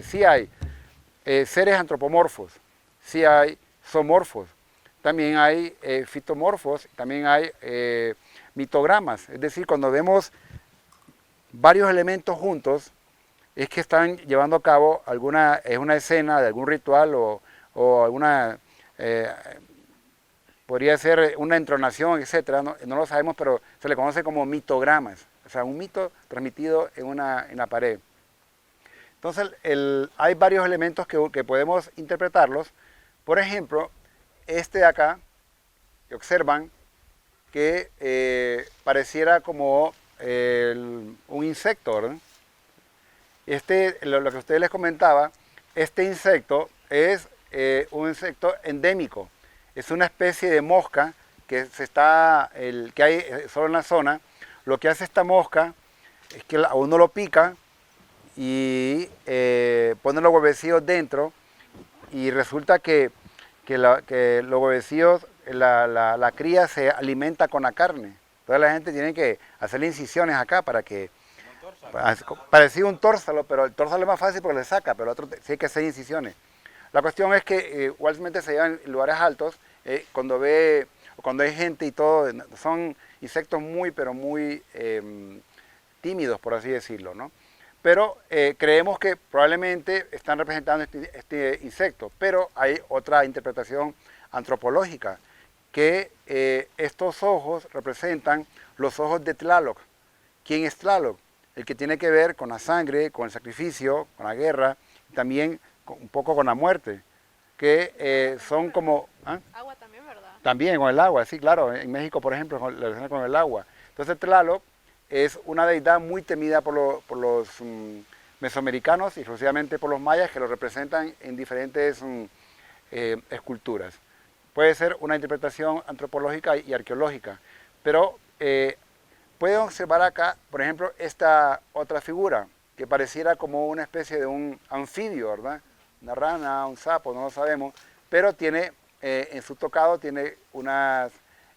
sí hay seres antropomorfos, sí hay zoomorfos, también hay fitomorfos, también hay mitogramas. Es decir, cuando vemos varios elementos juntos, es que están llevando a cabo es una escena de algún ritual o alguna, podría ser una entonación, etcétera, no lo sabemos, pero se le conoce como mitogramas, o sea, un mito transmitido en la pared. Entonces, hay varios elementos que podemos interpretarlos. Por ejemplo, este de acá, que observan, que pareciera como un insecto, ¿verdad? Lo que ustedes les comentaba, este insecto es un insecto endémico. Es una especie de mosca que que hay solo en la zona. Lo que hace esta mosca es que a uno lo pica y pone los huevecillos dentro y resulta que los huevecillos, la cría se alimenta con la carne. Entonces la gente tiene que hacerle incisiones acá para que... Parecido un tórsalo, pero el tórsalo es más fácil porque le saca, pero el otro sí hay que hacer incisiones. La cuestión es que igualmente se llevan en lugares altos, cuando hay gente y todo, son insectos muy, pero muy tímidos, por así decirlo, ¿no? Pero creemos que probablemente están representando este insecto, pero hay otra interpretación antropológica, que estos ojos representan los ojos de Tlaloc. ¿Quién es Tlaloc? El que tiene que ver con la sangre, con el sacrificio, con la guerra, y también un poco con la muerte, que son como... ¿ah? Agua también, ¿verdad? También con el agua, sí, claro. En México, por ejemplo, la relaciona con el agua. Entonces Tlaloc es una deidad muy temida por los mesoamericanos y exclusivamente por los mayas, que lo representan en diferentes esculturas. Puede ser una interpretación antropológica y arqueológica, pero pueden observar acá, por ejemplo, esta otra figura, que pareciera como una especie de un anfibio, ¿verdad? Una rana, un sapo, no lo sabemos, pero tiene, en su tocado tiene una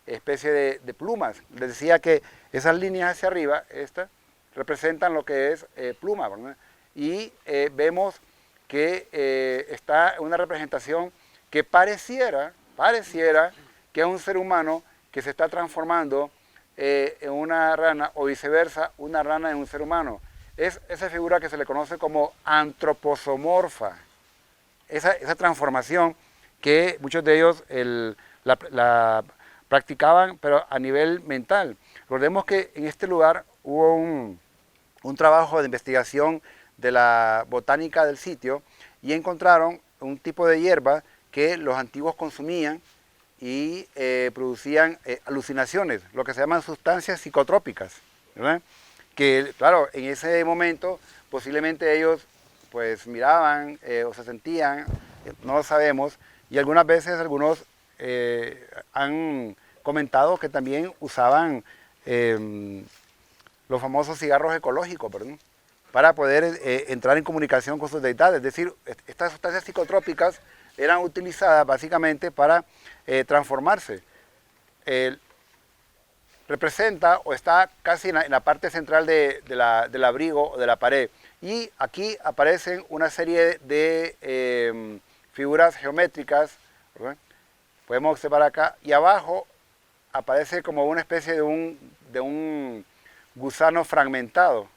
especie de plumas. Les decía que esas líneas hacia arriba, representan lo que es pluma, ¿verdad? Y vemos que está una representación que pareciera que es un ser humano que se está transformando en una rana, o viceversa, una rana en un ser humano. Es esa figura que se le conoce como antroposomorfa. Esa transformación que muchos de ellos la practicaban, pero a nivel mental. Recordemos que en este lugar hubo un trabajo de investigación de la botánica del sitio y encontraron un tipo de hierba que los antiguos consumían y producían alucinaciones, lo que se llaman sustancias psicotrópicas, ¿verdad? Que, claro, en ese momento posiblemente ellos pues miraban o se sentían, no lo sabemos, y algunas veces algunos han comentado que también usaban los famosos cigarros ecológicos, ¿verdad? Para poder entrar en comunicación con sus deidades. Es decir, estas sustancias psicotrópicas eran utilizadas básicamente para transformarse. Representa o está casi en la parte central del abrigo o de la pared. Y aquí aparecen una serie de figuras geométricas, ¿verdad? Podemos observar acá, y abajo aparece como una especie de un gusano fragmentado.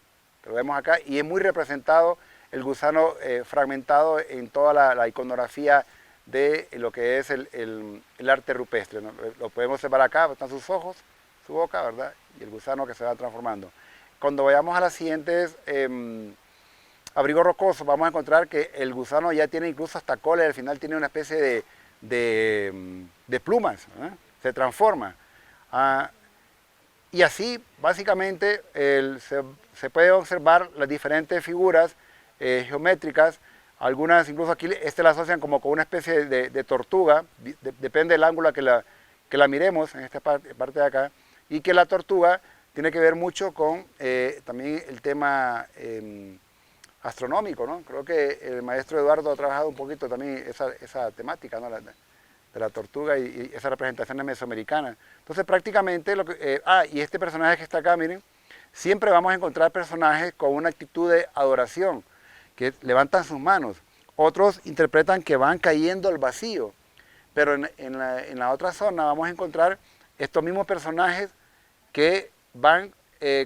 Lo vemos acá, y es muy representado el gusano fragmentado en toda la iconografía de lo que es el arte rupestre, ¿no? Lo podemos observar acá, están sus ojos, su boca, ¿verdad? Y el gusano que se va transformando. Cuando vayamos a las siguientes abrigos rocosos, vamos a encontrar que el gusano ya tiene incluso hasta cola, y al final tiene una especie de plumas, ¿verdad? Se transforma. Y así, básicamente, se puede observar las diferentes figuras geométricas. Algunas, incluso aquí, la asocian como con una especie de tortuga, depende del ángulo que la miremos, en esta parte de acá, y que la tortuga tiene que ver mucho con también el tema astronómico, ¿no? Creo que el maestro Eduardo ha trabajado un poquito también esa temática, ¿no? De la tortuga y esa representación mesoamericana. Entonces prácticamente y este personaje que está acá, miren, siempre vamos a encontrar personajes con una actitud de adoración, que levantan sus manos. Otros interpretan que van cayendo al vacío. Pero en la otra zona vamos a encontrar estos mismos personajes que van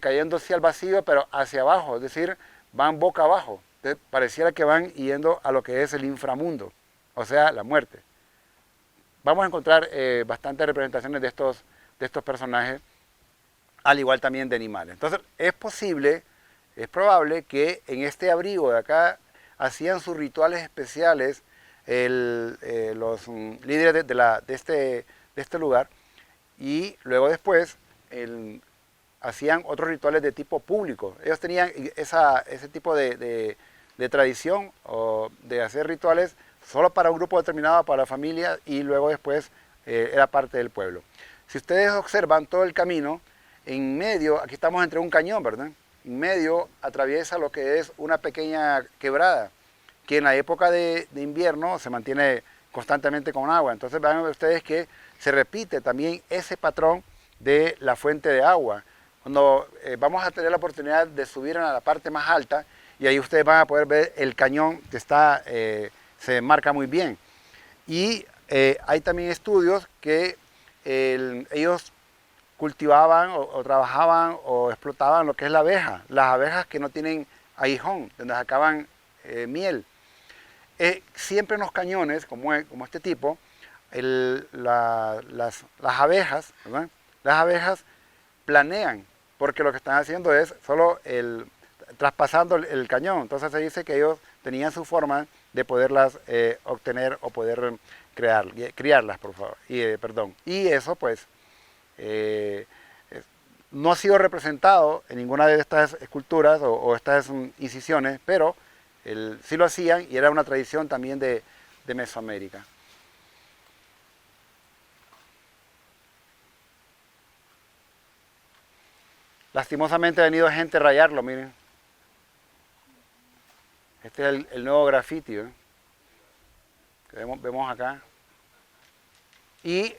cayendo hacia el vacío, pero hacia abajo, es decir, van boca abajo. Entonces, pareciera que van yendo a lo que es el inframundo, o sea, la muerte. Vamos a encontrar bastantes representaciones de estos personajes, al igual también de animales. Entonces, es probable que en este abrigo de acá hacían sus rituales especiales los líderes de este lugar, y luego después hacían otros rituales de tipo público. Ellos tenían ese tipo de tradición o de hacer rituales solo para un grupo determinado, para la familia, y luego después era parte del pueblo. Si ustedes observan todo el camino, en medio, aquí estamos entre un cañón, ¿verdad? En medio atraviesa lo que es una pequeña quebrada, que en la época de invierno se mantiene constantemente con agua. Entonces van a ver ustedes que se repite también ese patrón de la fuente de agua. Cuando vamos a tener la oportunidad de subir a la parte más alta, y ahí ustedes van a poder ver el cañón que se marca muy bien. Y hay también estudios que ellos cultivaban o trabajaban o explotaban lo que es la abeja, las abejas que no tienen aguijón, donde sacaban miel. Siempre en los cañones, como este tipo, las abejas, ¿verdad? Las abejas planean, porque lo que están haciendo es solo traspasando el cañón. Entonces se dice que ellos tenían su forma de poderlas obtener o poder criarlas, por favor. Y eso pues no ha sido representado en ninguna de estas esculturas o estas incisiones, pero sí lo hacían, y era una tradición también de Mesoamérica. Lastimosamente ha venido gente a rayarlo, miren. Este es el nuevo grafiti, ¿eh? Que vemos acá. Y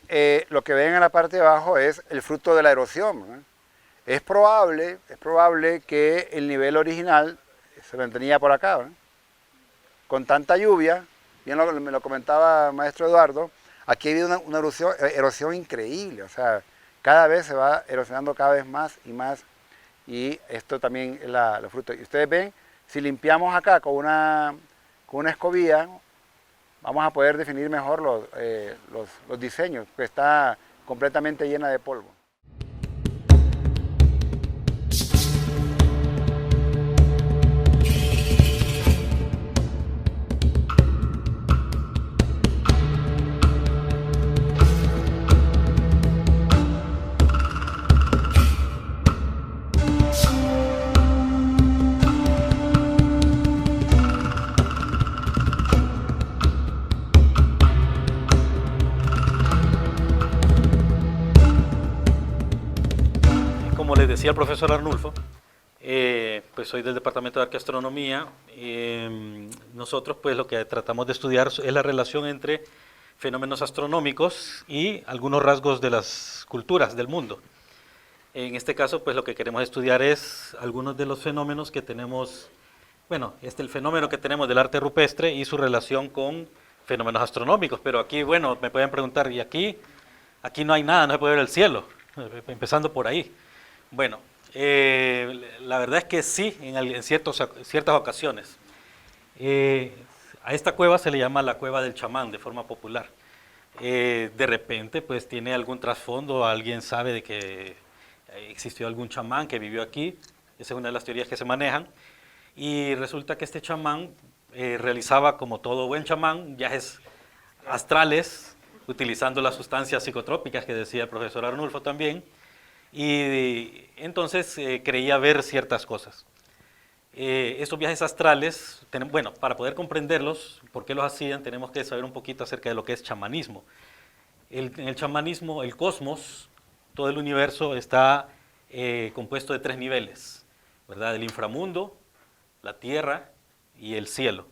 lo que ven en la parte de abajo es el fruto de la erosión, ¿eh? Es probable que el nivel original se mantenía por acá, ¿eh? Con tanta lluvia, bien me lo comentaba el maestro Eduardo, aquí ha habido una erosión increíble, o sea, cada vez se va erosionando cada vez más y más, y esto también es la fruta. Y ustedes ven, si limpiamos acá con una escobilla, vamos a poder definir mejor los diseños, que está completamente llena de polvo. Como les decía el profesor Arnulfo, pues soy del Departamento de Arqueastronomía. Nosotros pues lo que tratamos de estudiar es la relación entre fenómenos astronómicos y algunos rasgos de las culturas del mundo. En este caso pues lo que queremos estudiar es algunos de los fenómenos que tenemos, bueno, el fenómeno que tenemos del arte rupestre y su relación con fenómenos astronómicos. Pero aquí, bueno, me pueden preguntar, ¿y aquí no hay nada, no se puede ver el cielo? Empezando por ahí. Bueno, la verdad es que sí, en ciertas ocasiones. A esta cueva se le llama la cueva del chamán de forma popular. De repente pues tiene algún trasfondo, alguien sabe de que existió algún chamán que vivió aquí, esa es una de las teorías que se manejan, y resulta que este chamán realizaba, como todo buen chamán, viajes astrales, utilizando las sustancias psicotrópicas que decía el profesor Arnulfo también, y entonces creía ver ciertas cosas. Estos viajes astrales, bueno, para poder comprenderlos, por qué los hacían, tenemos que saber un poquito acerca de lo que es chamanismo. En el chamanismo, el cosmos, todo el universo está compuesto de 3 niveles, ¿verdad? El inframundo, la tierra y el cielo.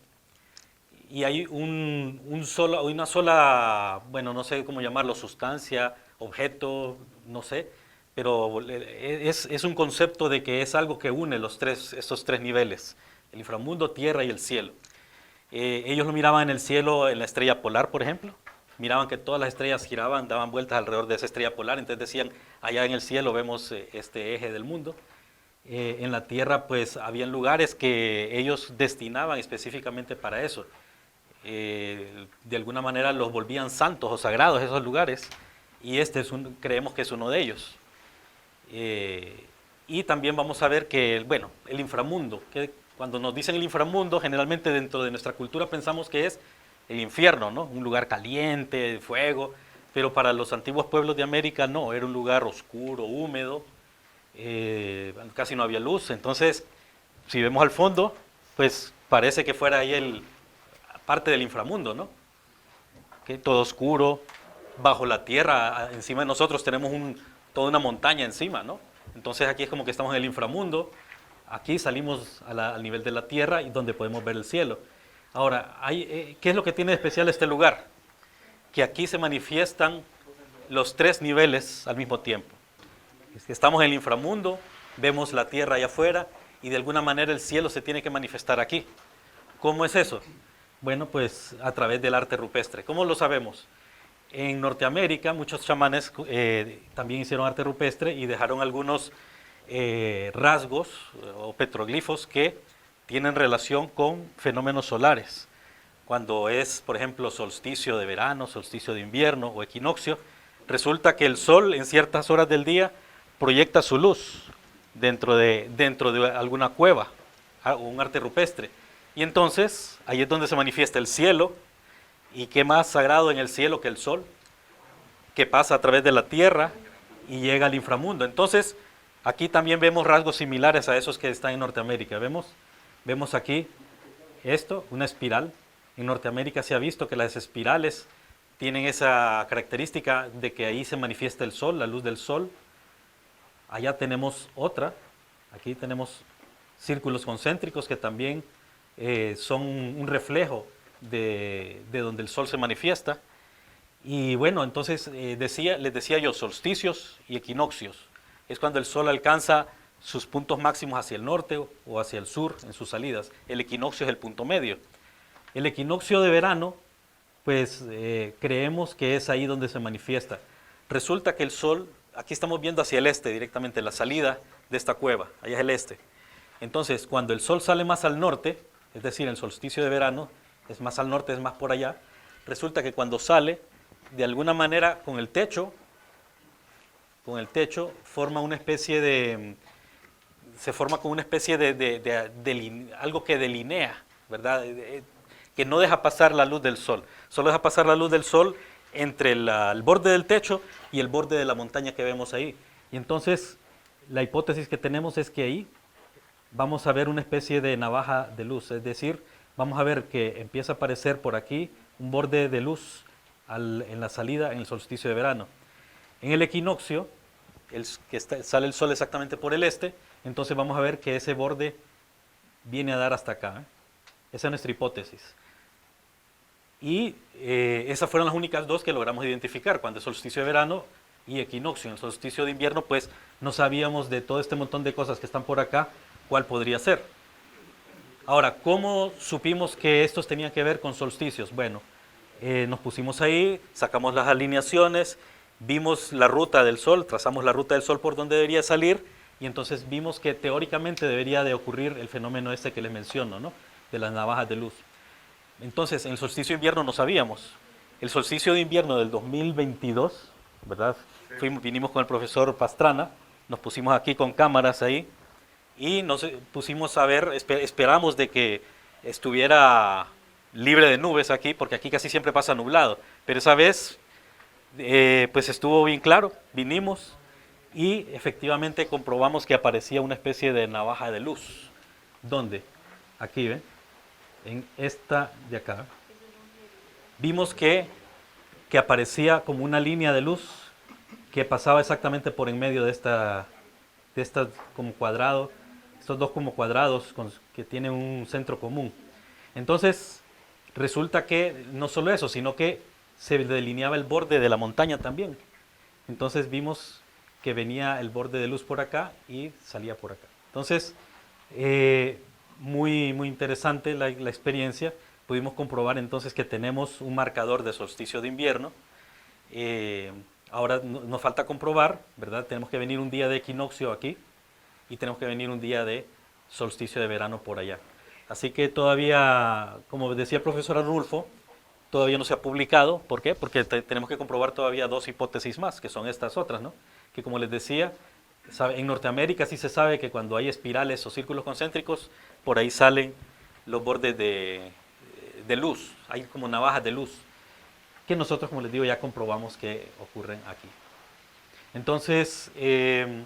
Y hay una sola, bueno, no sé cómo llamarlo, sustancia, objeto, no sé, pero es un concepto de que es algo que une estos tres niveles, el inframundo, tierra y el cielo. Ellos lo miraban en el cielo, en la estrella polar, por ejemplo. Miraban que todas las estrellas giraban, daban vueltas alrededor de esa estrella polar. Entonces decían, allá en el cielo vemos este eje del mundo. En la tierra, pues, habían lugares que ellos destinaban específicamente para eso. De alguna manera los volvían santos o sagrados esos lugares. Y creemos que es uno de ellos. Y también vamos a ver que, bueno, el inframundo, que cuando nos dicen el inframundo, generalmente dentro de nuestra cultura pensamos que es el infierno, ¿no? Un lugar caliente, de fuego, pero para los antiguos pueblos de América no, era un lugar oscuro, húmedo, casi no había luz. Entonces, si vemos al fondo, pues parece que fuera ahí parte del inframundo, ¿no? ¿Okay? Todo oscuro, bajo la tierra, encima de nosotros tenemos toda una montaña encima, ¿no? Entonces aquí es como que estamos en el inframundo. Aquí salimos al nivel de la tierra y donde podemos ver el cielo. Ahora, ¿qué es lo que tiene de especial este lugar? Que aquí se manifiestan los tres niveles al mismo tiempo. Estamos en el inframundo, vemos la tierra allá afuera y de alguna manera el cielo se tiene que manifestar aquí. ¿Cómo es eso? Bueno, pues a través del arte rupestre. ¿Cómo lo sabemos? En Norteamérica muchos chamanes también hicieron arte rupestre y dejaron algunos rasgos o petroglifos que tienen relación con fenómenos solares. Cuando es, por ejemplo, solsticio de verano, solsticio de invierno o equinoccio, resulta que el sol en ciertas horas del día proyecta su luz dentro de alguna cueva o un arte rupestre. Y entonces ahí es donde se manifiesta el cielo. ¿Y qué más sagrado en el cielo que el sol? Que pasa a través de la tierra y llega al inframundo. Entonces, aquí también vemos rasgos similares a esos que están en Norteamérica. Vemos aquí una espiral. En Norteamérica se ha visto que las espirales tienen esa característica de que ahí se manifiesta el sol, la luz del sol. Allá tenemos otra. Aquí tenemos círculos concéntricos que también son un reflejo de donde el sol se manifiesta. Y bueno, entonces les decía yo, solsticios y equinoccios. Es cuando el sol alcanza sus puntos máximos hacia el norte o hacia el sur en sus salidas. El equinoccio es el punto medio. El equinoccio de verano, pues creemos que es ahí donde se manifiesta. Resulta que el sol, aquí estamos viendo hacia el este directamente, la salida de esta cueva, allá es el este. Entonces, cuando el sol sale más al norte, es decir, el solsticio de verano, es más al norte, es más por allá, resulta que cuando sale, de alguna manera con el techo forma una especie de, se forma como una especie de algo que delinea, ¿verdad? Que no deja pasar la luz del sol, solo deja pasar la luz del sol entre el borde del techo y el borde de la montaña que vemos ahí. Y entonces la hipótesis que tenemos es que ahí vamos a ver una especie de navaja de luz, es decir, vamos a ver que empieza a aparecer por aquí un borde de luz en la salida en el solsticio de verano. En el equinoccio, sale el sol exactamente por el este, entonces vamos a ver que ese borde viene a dar hasta acá. Esa es nuestra hipótesis. Y esas fueron las únicas dos que logramos identificar, cuando es solsticio de verano y equinoccio. En el solsticio de invierno, pues no sabíamos de todo este montón de cosas que están por acá, cuál podría ser. Ahora, ¿cómo supimos que estos tenían que ver con solsticios? Bueno, nos pusimos ahí, sacamos las alineaciones, vimos la ruta del sol, trazamos la ruta del sol por donde debería salir, y entonces vimos que teóricamente debería de ocurrir el fenómeno este que les menciono, ¿no? De las navajas de luz. Entonces, en el solsticio de invierno no sabíamos. El solsticio de invierno del 2022, ¿verdad? Vinimos con el profesor Pastrana, nos pusimos aquí con cámaras ahí, y nos pusimos a ver, esperamos de que estuviera libre de nubes aquí, porque aquí casi siempre pasa nublado, pero esa vez pues estuvo bien claro, vinimos y efectivamente comprobamos que aparecía una especie de navaja de luz. ¿Dónde? Aquí, ¿ven? En esta de acá. Vimos que aparecía como una línea de luz que pasaba exactamente por en medio de esta como cuadrado, estos dos como cuadrados que tienen un centro común. Entonces, resulta que no solo eso, sino que se delineaba el borde de la montaña también. Entonces vimos que venía el borde de luz por acá y salía por acá. Entonces, muy interesante la experiencia. Pudimos comprobar entonces que tenemos un marcador de solsticio de invierno. Ahora nos falta comprobar, ¿verdad? Tenemos que venir un día de equinoccio aquí y tenemos que venir un día de solsticio de verano por allá. Así que todavía, como decía el profesor Arnulfo, todavía no se ha publicado. ¿Por qué? Porque tenemos que comprobar todavía dos hipótesis más, que son estas otras, ¿no? Que como les decía, en Norteamérica sí se sabe que cuando hay espirales o círculos concéntricos, por ahí salen los bordes de luz, hay como navajas de luz, que nosotros, como les digo, ya comprobamos que ocurren aquí. Entonces, ese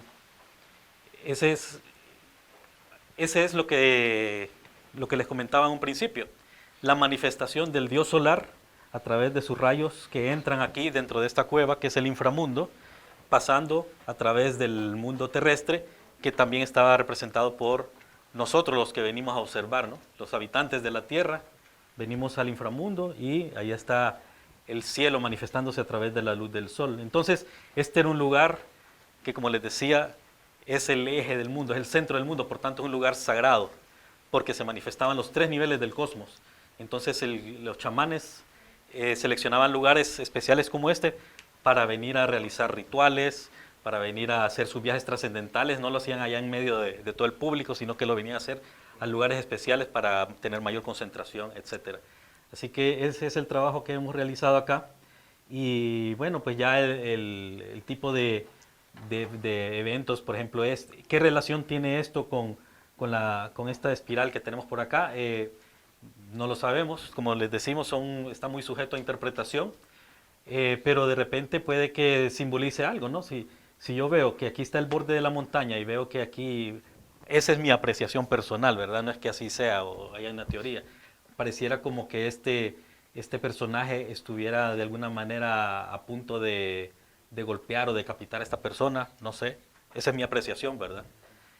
es lo que les comentaba en un principio, la manifestación del dios solar a través de sus rayos que entran aquí dentro de esta cueva, que es el inframundo, pasando a través del mundo terrestre, que también estaba representado por nosotros los que venimos a observar, ¿no? Los habitantes de la Tierra, venimos al inframundo y ahí está el cielo manifestándose a través de la luz del sol. Entonces, este era un lugar que, como les decía, es el eje del mundo, es el centro del mundo, por tanto es un lugar sagrado, porque se manifestaban los tres niveles del cosmos. Entonces los chamanes seleccionaban lugares especiales como este para venir a realizar rituales, para venir a hacer sus viajes trascendentales. No lo hacían allá en medio de todo el público, sino que lo venían a hacer a lugares especiales para tener mayor concentración, etc. Así que ese es el trabajo que hemos realizado acá. Y bueno, pues ya el tipo de eventos, por ejemplo, ¿qué relación tiene esto con esta espiral que tenemos por acá? No lo sabemos, como les decimos, está muy sujeto a interpretación, pero de repente puede que simbolice algo, ¿no? Si yo veo que aquí está el borde de la montaña y veo que aquí, esa es mi apreciación personal, ¿verdad? No es que así sea o haya una teoría. Pareciera como que este personaje estuviera de alguna manera a punto de golpear o decapitar a esta persona, no sé. Esa es mi apreciación, ¿verdad?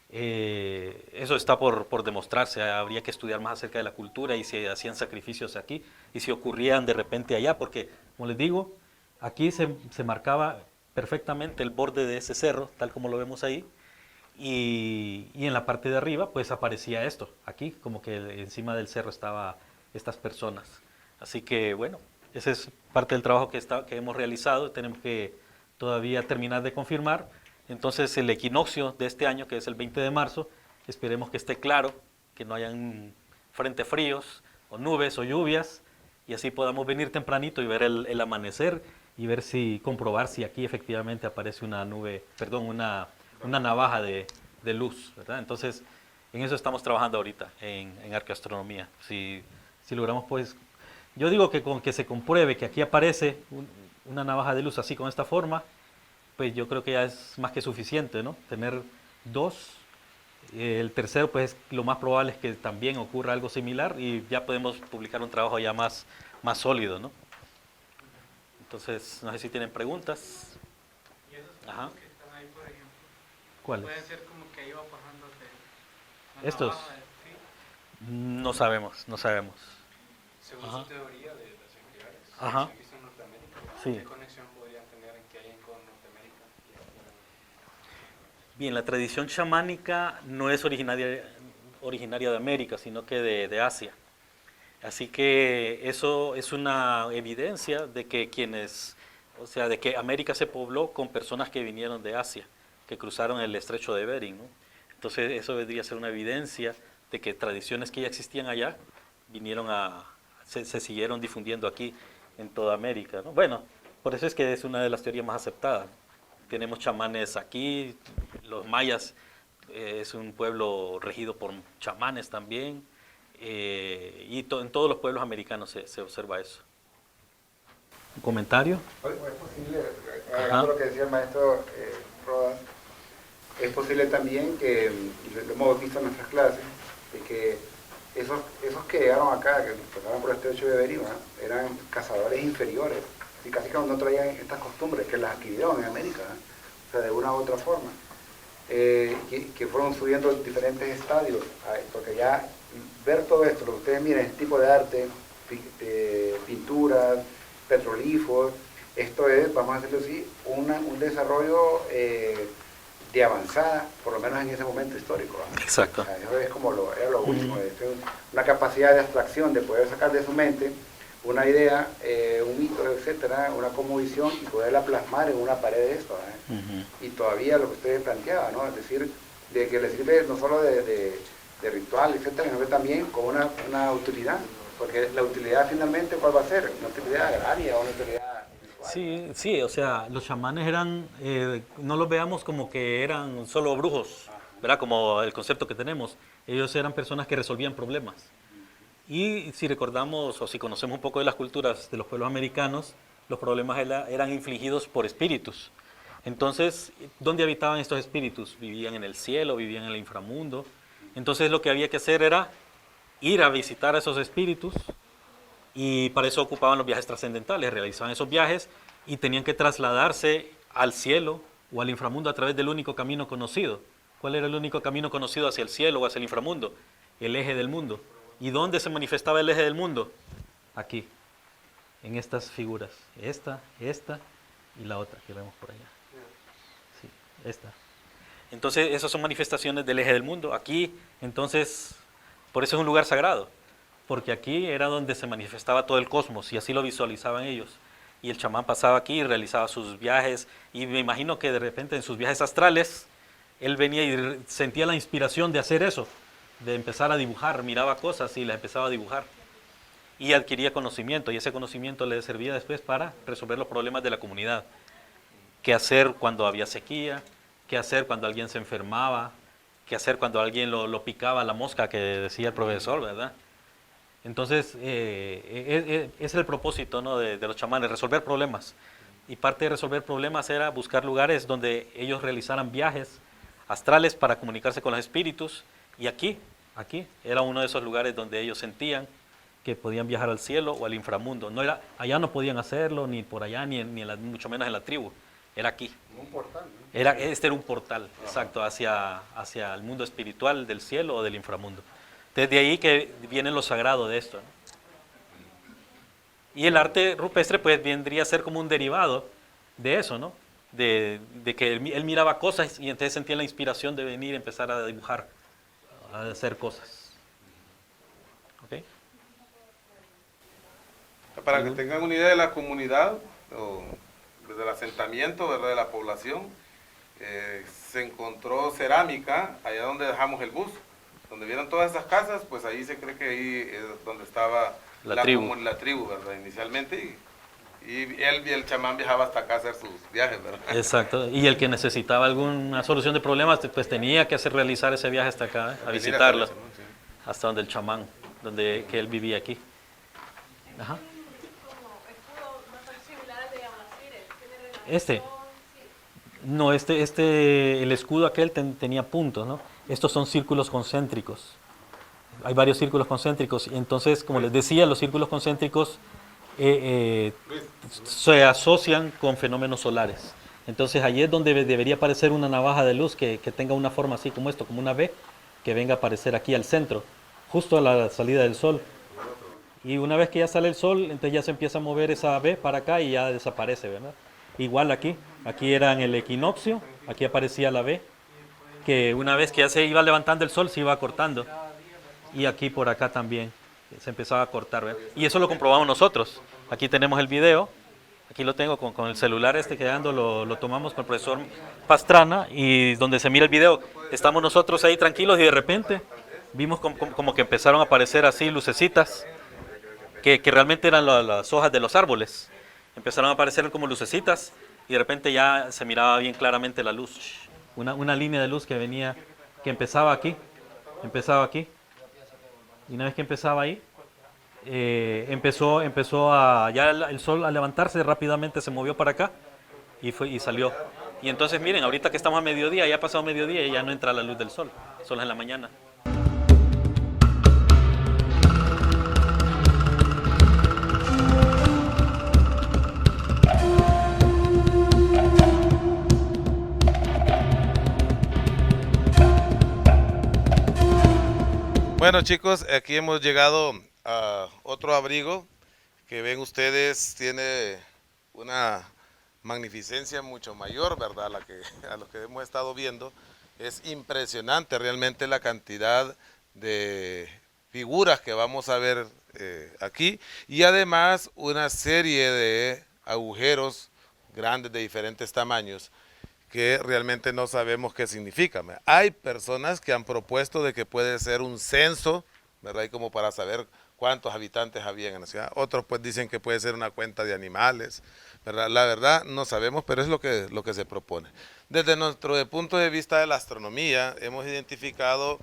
Eso está por demostrarse. Habría que estudiar más acerca de la cultura y si hacían sacrificios aquí y si ocurrían de repente allá, porque, como les digo, aquí se marcaba perfectamente el borde de ese cerro, tal como lo vemos ahí, y en la parte de arriba pues aparecía esto, aquí como que encima del cerro estaban estas personas. Así que bueno, ese es parte del trabajo que hemos realizado, tenemos que todavía terminar de confirmar. Entonces el equinoccio de este año, que es el 20 de marzo, esperemos que esté claro, que no hayan frentes fríos o nubes o lluvias, y así podamos venir tempranito y ver el amanecer y ver comprobar si aquí efectivamente aparece una navaja de luz, ¿verdad? Entonces, en eso estamos trabajando ahorita, en arqueoastronomía. Si logramos, pues, yo digo que con que se compruebe que aquí aparece una navaja de luz así con esta forma, pues yo creo que ya es más que suficiente, ¿no? Tener dos. El tercero, pues lo más probable es que también ocurra algo similar y ya podemos publicar un trabajo ya más sólido, ¿no? Entonces, no sé si tienen preguntas. ¿Y esos Ajá. que están ahí, por ejemplo? ¿Cuáles? Puede ser como que iba pasándose una ¿Estos? navaja, ¿sí? No sabemos. Según Ajá. su teoría de las espirales, Ajá. que se han visto en Norteamérica, Sí. ¿qué conexión podrían tener en que hay con Norteamérica y aquí Bien, la tradición chamánica no es originaria de América, sino que de Asia. Así que eso es una evidencia de que de que América se pobló con personas que vinieron de Asia, que cruzaron el estrecho de Bering, ¿no? Entonces eso vendría a ser una evidencia de que tradiciones que ya existían allá se siguieron difundiendo aquí en toda América, ¿no? Bueno, por eso es que es una de las teorías más aceptadas. Tenemos chamanes aquí, los mayas es un pueblo regido por chamanes también, y en todos los pueblos americanos se observa eso. ¿Un comentario? Es posible, Ajá. agregando lo que decía el maestro Rodas, es posible también que, y lo hemos visto en nuestras clases, de que esos que llegaron acá, que pasaron por el estrecho de Bering, ¿no? Eran cazadores inferiores, y casi que no traían estas costumbres, que las adquirieron en América, ¿no? O sea, de una u otra forma, que fueron subiendo diferentes estadios, porque ya ver todo esto, lo que ustedes miren, este tipo de arte, pinturas, petrolíferos, esto es, vamos a decirlo así, un desarrollo de avanzada, por lo menos en ese momento histórico. ¿No? Exacto. O sea, eso es como era lo último, una capacidad de abstracción, de poder sacar de su mente una idea, un mito, etcétera, una cosmovisión y poderla plasmar en una pared de esto. Y todavía lo que usted planteaba, ¿no? Es decir, de que le sirve no solo de ritual, etcétera, sino que también como una utilidad. Porque la utilidad finalmente, ¿cuál va a ser? Una utilidad agraria o una utilidad visual. Sí, sí, o sea, los chamanes eran, no los veamos como que eran solo brujos, ¿verdad? Como el concepto que tenemos. Ellos eran personas que resolvían problemas. Y si recordamos o si conocemos un poco de las culturas de los pueblos americanos, los problemas eran infligidos por espíritus. Entonces, ¿dónde habitaban estos espíritus? Vivían en el cielo, vivían en el inframundo. Entonces lo que había que hacer era ir a visitar a esos espíritus y para eso ocupaban los viajes trascendentales, realizaban esos viajes y tenían que trasladarse al cielo o al inframundo a través del único camino conocido. ¿Cuál era el único camino conocido hacia el cielo o hacia el inframundo? El eje del mundo. ¿Y dónde se manifestaba el eje del mundo? Aquí, en estas figuras. Esta y la otra que vemos por allá. Sí, esta. Entonces, esas son manifestaciones del eje del mundo. Aquí, entonces, por eso es un lugar sagrado. Porque aquí era donde se manifestaba todo el cosmos y así lo visualizaban ellos. Y el chamán pasaba aquí y realizaba sus viajes. Y me imagino que de repente en sus viajes astrales, él venía y sentía la inspiración de hacer eso. De empezar a dibujar, miraba cosas y las empezaba a dibujar. Y adquiría conocimiento, y ese conocimiento le servía después para resolver los problemas de la comunidad. ¿Qué hacer cuando había sequía? ¿Qué hacer cuando alguien se enfermaba? ¿Qué hacer cuando alguien lo picaba la mosca que decía el profesor, verdad? Entonces, ese es el propósito, ¿no? de los chamanes, resolver problemas. Y parte de resolver problemas era buscar lugares donde ellos realizaran viajes astrales para comunicarse con los espíritus. Y aquí era uno de esos lugares donde ellos sentían que podían viajar al cielo o al inframundo. Allá no podían hacerlo, ni por allá, mucho menos en la tribu. Era aquí. Un portal, ¿no? Este era un portal, exacto, hacia el mundo espiritual del cielo o del inframundo. Desde ahí que viene lo sagrado de esto, ¿no? Y el arte rupestre pues vendría a ser como un derivado de eso, ¿no? De que él miraba cosas y entonces sentía la inspiración de venir y empezar a dibujar, a hacer cosas. ¿Ok? Para que tengan una idea de la comunidad, o del asentamiento, ¿verdad?, de la población, se encontró cerámica allá donde dejamos el bus. Donde vieron todas esas casas, pues ahí se cree que ahí es donde estaba la tribu, ¿verdad?, inicialmente. Y el chamán viajaba hasta acá a hacer sus viajes, ¿verdad? Exacto. Y el que necesitaba alguna solución de problemas, pues tenía que realizar ese viaje hasta acá, a visitarlo, hasta donde el chamán, que él vivía aquí. Ajá. No, el escudo aquel tenía puntos, ¿no? Estos son círculos concéntricos. Hay varios círculos concéntricos. Y entonces, como les decía, los círculos concéntricos se asocian con fenómenos solares. Entonces, allí es donde debería aparecer una navaja de luz que tenga una forma así como esto, como una V, que venga a aparecer aquí al centro, justo a la salida del sol. Y una vez que ya sale el sol, entonces ya se empieza a mover esa V para acá y ya desaparece, ¿verdad? Igual aquí era en el equinoccio, aquí aparecía la V, que una vez que ya se iba levantando el sol se iba cortando. Y aquí por acá también se empezaba a cortar, ¿verdad? Y eso lo comprobamos nosotros. Aquí tenemos el video, aquí lo tengo con el celular que ando, lo tomamos con el profesor Pastrana y donde se mira el video, estamos nosotros ahí tranquilos y de repente vimos como que empezaron a aparecer así lucecitas, que realmente eran las hojas de los árboles. Empezaron a aparecer como lucecitas y de repente ya se miraba bien claramente la luz. Una línea de luz que empezaba aquí. Y una vez que empezaba ahí, empezó ya el sol a levantarse rápidamente, se movió para acá y salió. Y entonces miren, ahorita que estamos a mediodía, ya ha pasado mediodía y ya no entra la luz del sol, solo en la mañana. Bueno, chicos, aquí hemos llegado a otro abrigo que ven ustedes, tiene una magnificencia mucho mayor, ¿verdad? A lo que hemos estado viendo. Es impresionante realmente la cantidad de figuras que vamos a ver aquí, y además una serie de agujeros grandes de diferentes tamaños que realmente no sabemos qué significan. Hay personas que han propuesto de que puede ser un censo, ¿verdad? Y como para saber cuántos habitantes había en la ciudad. Otros pues dicen que puede ser una cuenta de animales, ¿verdad? La verdad no sabemos, pero es lo que se propone. Desde nuestro punto de vista de la astronomía, hemos identificado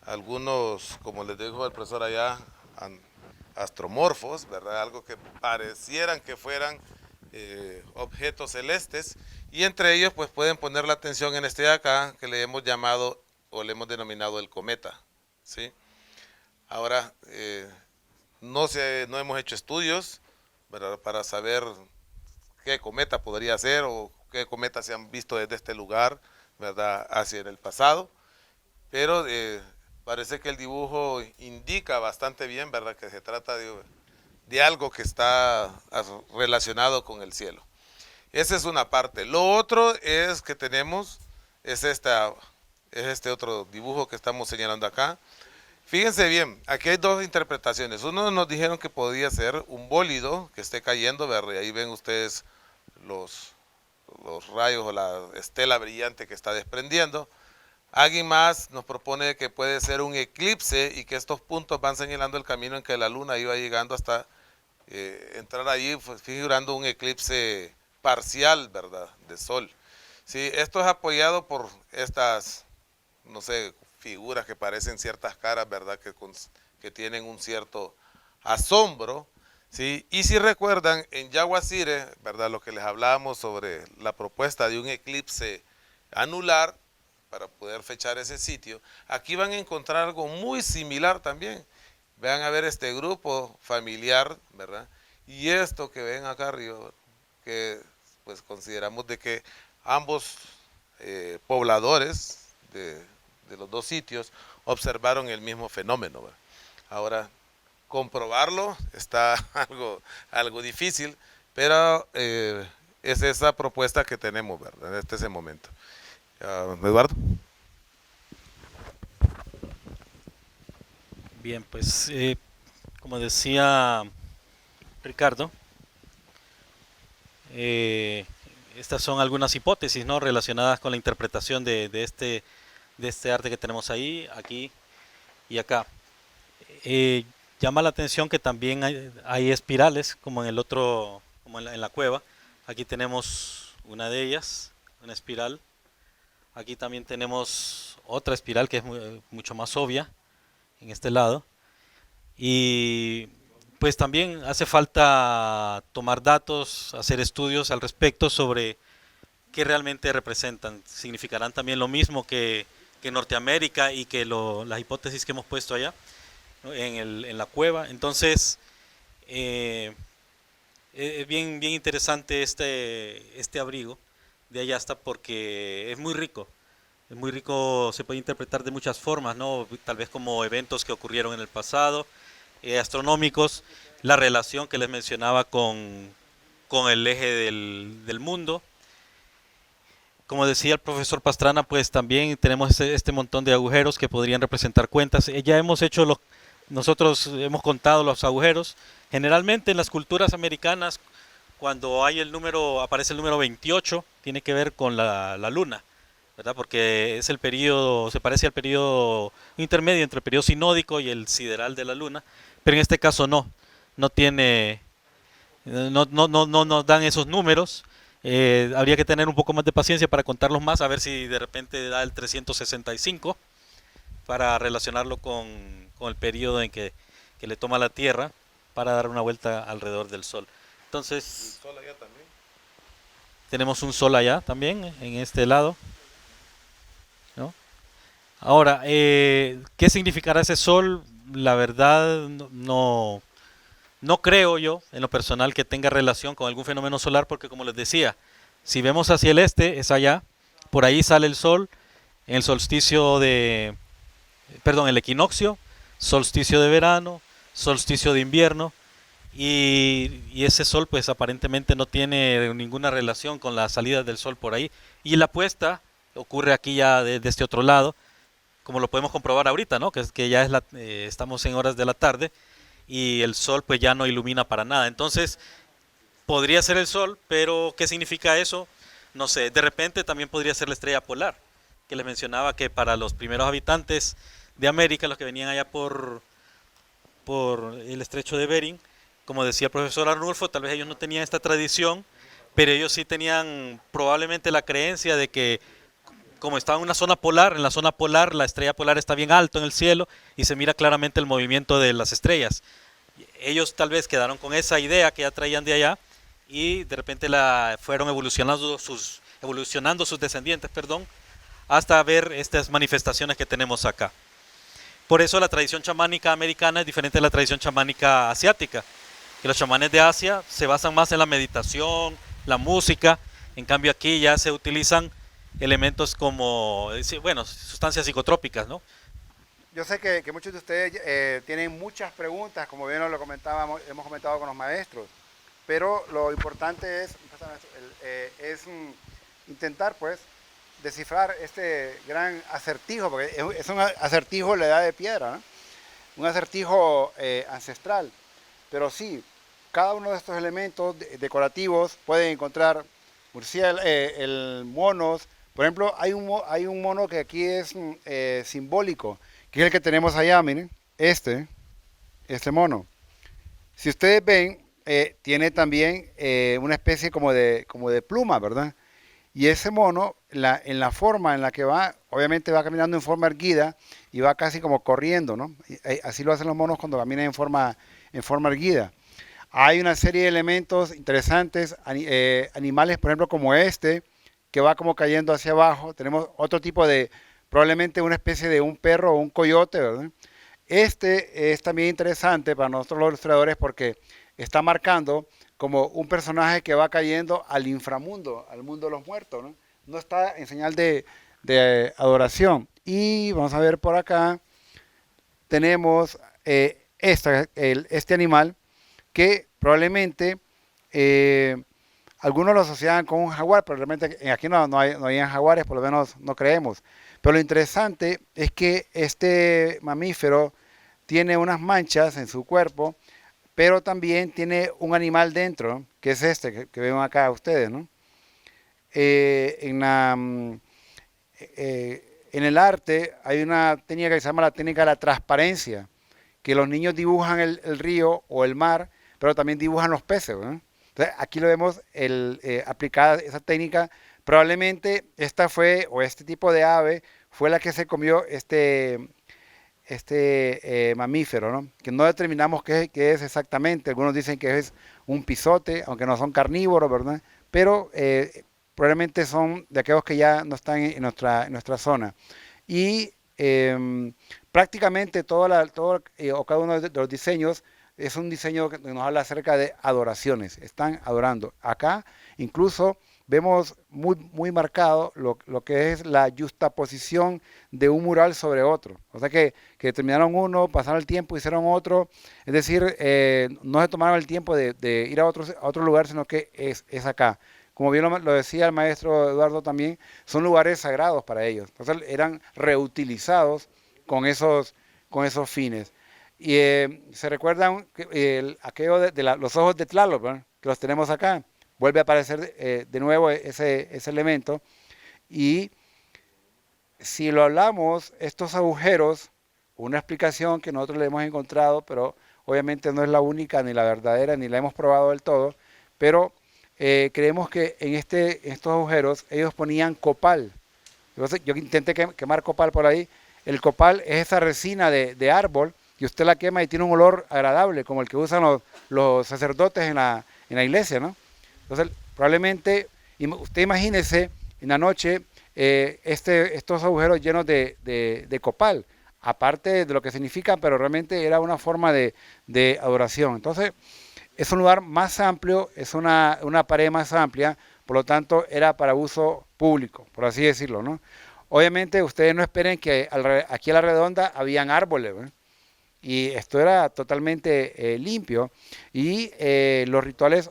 algunos, como les dijo el profesor allá, astromorfos, ¿verdad? Algo que parecieran que fueran objetos celestes, y entre ellos pues pueden poner la atención en este de acá, que le hemos llamado o le hemos denominado el cometa, ¿sí? Ahora, no hemos hecho estudios, ¿verdad?, para saber qué cometa podría ser o qué cometas se han visto desde este lugar, ¿verdad?, hacia el pasado, pero parece que el dibujo indica bastante bien, ¿verdad?, que se trata de algo que está relacionado con el cielo. Esa es una parte. Lo otro es que tenemos, es este otro dibujo que estamos señalando acá. Fíjense bien, aquí hay dos interpretaciones. Uno nos dijeron que podía ser un bólido que esté cayendo, ¿verdad? Y ahí ven ustedes los rayos o la estela brillante que está desprendiendo. Alguien más nos propone que puede ser un eclipse y que estos puntos van señalando el camino en que la luna iba llegando hasta entrar ahí, figurando un eclipse parcial, ¿verdad?, de sol. Sí, esto es apoyado por estas, no sé, figuras que parecen ciertas caras, ¿verdad?, que tienen un cierto asombro, ¿sí? Y si recuerdan, en Yaguacire, ¿verdad?, lo que les hablábamos sobre la propuesta de un eclipse anular, para poder fechar ese sitio, aquí van a encontrar algo muy similar también. Vean a ver este grupo familiar, ¿verdad? Y esto que ven acá arriba, que pues consideramos de que ambos pobladores de los dos sitios observaron el mismo fenómeno, ¿verdad? Ahora, comprobarlo está algo difícil, pero es esa propuesta que tenemos, ¿verdad?, en ese momento. Eduardo. Bien, pues como decía Ricardo, estas son algunas hipótesis, ¿no?, relacionadas con la interpretación de este arte que tenemos ahí, aquí y acá. Llama la atención que también hay espirales, como en el otro, como en la cueva. Aquí tenemos una de ellas, una espiral. Aquí también tenemos otra espiral que es mucho más obvia en este lado. Y pues también hace falta tomar datos, hacer estudios al respecto sobre qué realmente representan. Significarán también lo mismo que Norteamérica y que las hipótesis que hemos puesto allá, ¿no?, en la cueva. Entonces, es bien interesante este abrigo de allá hasta porque es muy rico. Es muy rico, se puede interpretar de muchas formas, ¿no? Tal vez como eventos que ocurrieron en el pasado, astronómicos, la relación que les mencionaba con el eje del mundo. Como decía el profesor Pastrana, pues también tenemos este montón de agujeros que podrían representar cuentas. Ya nosotros hemos contado los agujeros. Generalmente en las culturas americanas, cuando aparece el número 28, tiene que ver con la luna, ¿verdad? Porque es el periodo, se parece al periodo intermedio entre el periodo sinódico y el sideral de la luna, pero en este caso no nos dan esos números. Habría que tener un poco más de paciencia para contarlos más, a ver si de repente da el 365 para relacionarlo con el periodo en que le toma la Tierra para dar una vuelta alrededor del Sol. Entonces, ¿El sol allá también? tenemos un Sol allá también, en este lado, ¿no? Ahora, ¿qué significará ese Sol? La verdad, no creo yo, en lo personal, que tenga relación con algún fenómeno solar, porque como les decía, si vemos hacia el este, es allá, por ahí sale el Sol, en el el equinoccio, solsticio de verano, solsticio de invierno, y ese sol pues aparentemente no tiene ninguna relación con la salida del sol por ahí. Y la puesta ocurre aquí ya de este otro lado, como lo podemos comprobar ahorita, ¿no? Que ya estamos en horas de la tarde y el sol pues ya no ilumina para nada. Entonces podría ser el sol, pero ¿qué significa eso? No sé, de repente también podría ser la estrella polar, que les mencionaba que para los primeros habitantes de América, los que venían allá por el estrecho de Bering, como decía el profesor Arnulfo, tal vez ellos no tenían esta tradición, pero ellos sí tenían probablemente la creencia de que como estaba en una zona polar, en la zona polar la estrella polar está bien alto en el cielo y se mira claramente el movimiento de las estrellas. Ellos tal vez quedaron con esa idea que ya traían de allá y de repente fueron evolucionando sus descendientes, perdón, hasta ver estas manifestaciones que tenemos acá. Por eso la tradición chamánica americana es diferente de la tradición chamánica asiática, que los chamanes de Asia se basan más en la meditación, la música, en cambio aquí ya se utilizan elementos como, bueno, sustancias psicotrópicas, ¿no? Yo sé que muchos de ustedes tienen muchas preguntas, como bien lo comentábamos, hemos comentado con los maestros, pero lo importante es intentar pues descifrar este gran acertijo, porque es un acertijo de la edad de piedra, ¿no? Un acertijo ancestral, pero sí, cada uno de estos elementos decorativos pueden encontrar monos. Por ejemplo, hay un mono que aquí es simbólico, que es el que tenemos allá, miren, este mono. Si ustedes ven, tiene también una especie como de pluma, ¿verdad? Y ese mono, en la forma en la que va, obviamente va caminando en forma erguida y va casi como corriendo, ¿no? Así lo hacen los monos cuando caminan en forma erguida. Hay una serie de elementos interesantes, animales, por ejemplo, como este, que va como cayendo hacia abajo. Tenemos otro tipo probablemente una especie de un perro o un coyote, ¿verdad? Este es también interesante para nosotros los ilustradores porque está marcando como un personaje que va cayendo al inframundo, al mundo de los muertos, ¿no? No está en señal de adoración. Y vamos a ver por acá, tenemos este animal que probablemente algunos lo asociaban con un jaguar, pero realmente aquí no hay jaguares, por lo menos no creemos. Pero lo interesante es que este mamífero tiene unas manchas en su cuerpo, pero también tiene un animal dentro, que es este que ven acá ustedes, ¿no? En el arte hay una técnica que se llama la técnica de la transparencia, que los niños dibujan el río o el mar, pero también dibujan los peces, ¿no? Entonces, aquí lo vemos aplicada esa técnica. Probablemente este tipo de ave fue la que se comió este mamífero, ¿no? Que no determinamos qué es exactamente. Algunos dicen que es un pisote, aunque no son carnívoros, ¿verdad? Pero probablemente son de aquellos que ya no están en nuestra zona. Y prácticamente o cada uno de los diseños es un diseño que nos habla acerca de adoraciones. Están adorando. Acá incluso vemos muy marcado lo que es la justaposición de un mural sobre otro. O sea que terminaron uno, pasaron el tiempo, hicieron otro. Es decir, no se tomaron el tiempo de ir a otro lugar, sino que es acá. Como bien lo decía el maestro Eduardo también, son lugares sagrados para ellos. Entonces eran reutilizados con esos fines. Y se recuerdan aquello de los ojos de Tlaloc, ¿verdad? Que los tenemos acá. Vuelve a aparecer de nuevo ese elemento. Y si lo hablamos, estos agujeros, una explicación que nosotros le hemos encontrado, pero obviamente no es la única, ni la verdadera, ni la hemos probado del todo, pero creemos que en estos agujeros ellos ponían copal. Entonces, yo intenté quemar copal por ahí. El copal es esa resina de árbol y usted la quema y tiene un olor agradable, como el que usan los sacerdotes en la iglesia, ¿no? Entonces, probablemente, usted imagínese en la noche estos agujeros llenos de copal, aparte de lo que significan, pero realmente era una forma de adoración. Entonces, es un lugar más amplio, es una pared más amplia, por lo tanto, era para uso público, por así decirlo, ¿no? Obviamente, ustedes no esperen que aquí a la redonda habían árboles, ¿verdad? y esto era totalmente limpio y los rituales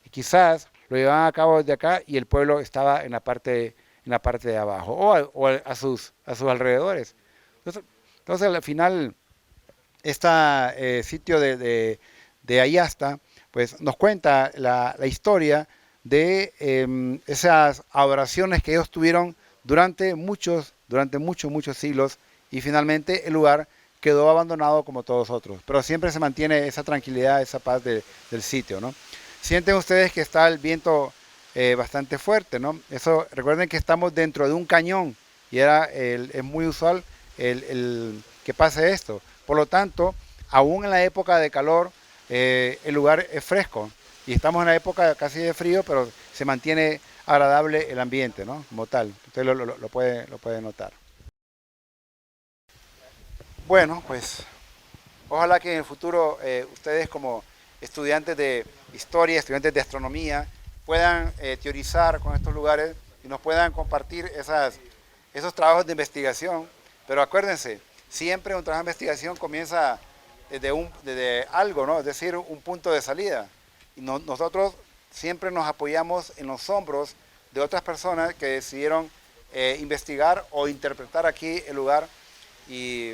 quizás lo llevaban a cabo desde acá y el pueblo estaba en la parte de abajo o a sus alrededores. Entonces al final, este sitio de Ayasta, pues nos cuenta la historia de esas adoraciones que ellos tuvieron durante muchos siglos y finalmente el lugar quedó abandonado como todos otros. Pero siempre se mantiene esa tranquilidad, esa paz del sitio, ¿no? Sienten ustedes que está el viento bastante fuerte, ¿no? Eso, recuerden que estamos dentro de un cañón y es muy usual el que pase esto. Por lo tanto, aún en la época de calor, el lugar es fresco y estamos en la época casi de frío, pero se mantiene agradable el ambiente, ¿no? Como tal. Usted lo puede notar. Bueno, pues ojalá que en el futuro ustedes como estudiantes de historia, estudiantes de astronomía, puedan teorizar con estos lugares y nos puedan compartir esos trabajos de investigación. Pero acuérdense, siempre un trabajo de investigación comienza desde algo, ¿no? Es decir, un punto de salida. Y nosotros siempre nos apoyamos en los hombros de otras personas que decidieron investigar o interpretar aquí el lugar y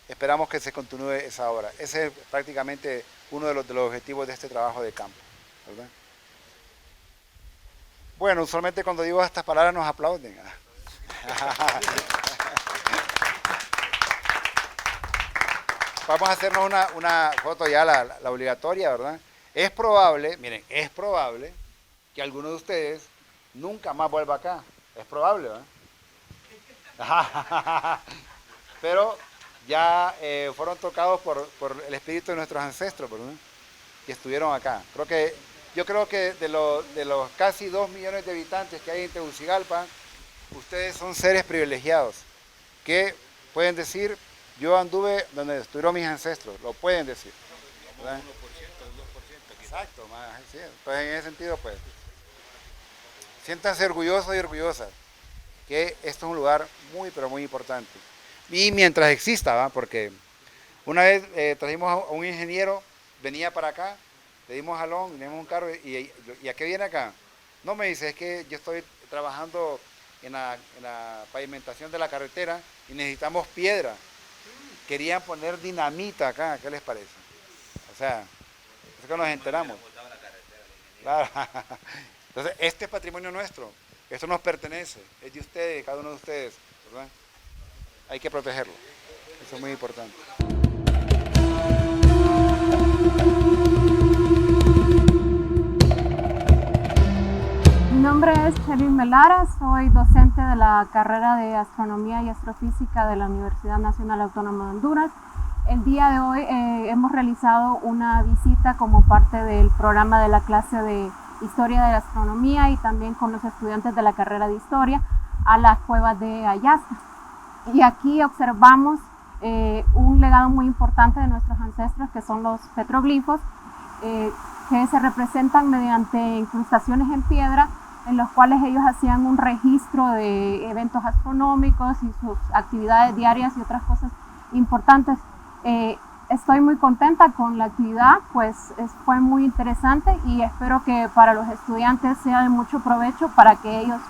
esperamos que se continúe esa obra. Ese es prácticamente uno de los objetivos de este trabajo de campo, ¿verdad? Bueno, usualmente cuando digo estas palabras nos aplauden. Vamos a hacernos una foto ya, la obligatoria, ¿verdad? Es probable, miren, es probable que alguno de ustedes nunca más vuelva acá. Es probable, ¿verdad? Pero ya fueron tocados por el espíritu de nuestros ancestros, ¿verdad? Que estuvieron acá. Yo creo que de los casi 2 millones de habitantes que hay en Tegucigalpa, ustedes son seres privilegiados que pueden decir, yo anduve donde estuvieron mis ancestros, lo pueden decir, ¿verdad? 1%, 2%. Exacto, más, sí. Entonces en ese sentido, pues, siéntanse orgullosos y orgullosas que esto es un lugar muy, pero muy importante. Y mientras exista, ¿va? Porque una vez trajimos a un ingeniero, venía para acá, le dimos jalón, le dimos un carro y ¿a qué viene acá? No, me dice, es que yo estoy trabajando en la pavimentación de la carretera y necesitamos piedra. Querían poner dinamita acá, ¿qué les parece? O sea, es que nos enteramos. Claro. Entonces, este es patrimonio nuestro, esto nos pertenece, es de ustedes, cada uno de ustedes, ¿verdad? Hay que protegerlo, eso es muy importante. Mi nombre es Chevy Melara, soy docente de la carrera de Astronomía y Astrofísica de la Universidad Nacional Autónoma de Honduras. El día de hoy hemos realizado una visita como parte del programa de la clase de Historia de la Astronomía y también con los estudiantes de la carrera de Historia a las cuevas de Ayasta. Y aquí observamos un legado muy importante de nuestros ancestros, que son los petroglifos, que se representan mediante incrustaciones en piedra, en los cuales ellos hacían un registro de eventos astronómicos y sus actividades diarias y otras cosas importantes. Estoy muy contenta con la actividad, pues fue muy interesante y espero que para los estudiantes sea de mucho provecho para que ellos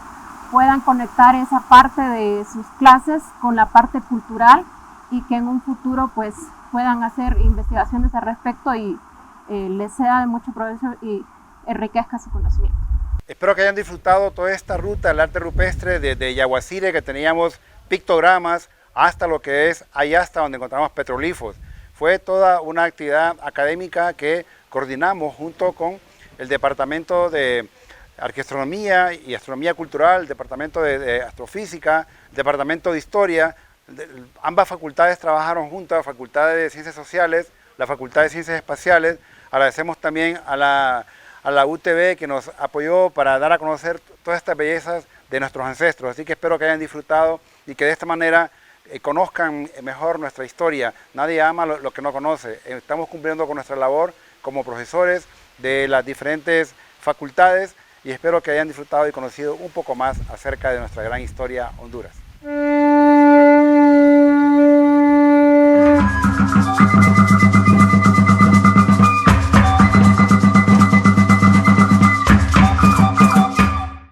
puedan conectar esa parte de sus clases con la parte cultural y que en un futuro pues puedan hacer investigaciones al respecto y les sea de mucho provecho y enriquezca su conocimiento. Espero que hayan disfrutado toda esta ruta del arte rupestre desde Yaguacire, que teníamos pictogramas, hasta lo que es Ayasta, donde encontramos petroglifos. Fue toda una actividad académica que coordinamos junto con el Departamento de Arqueastronomía y Astronomía Cultural, el Departamento de Astrofísica, el Departamento de Historia. Ambas facultades trabajaron juntas, la Facultad de Ciencias Sociales, la Facultad de Ciencias Espaciales. Agradecemos también a la UTB que nos apoyó para dar a conocer todas estas bellezas de nuestros ancestros. Así que espero que hayan disfrutado y que de esta manera conozcan mejor nuestra historia. Nadie ama lo que no conoce. Estamos cumpliendo con nuestra labor como profesores de las diferentes facultades y espero que hayan disfrutado y conocido un poco más acerca de nuestra gran historia Honduras.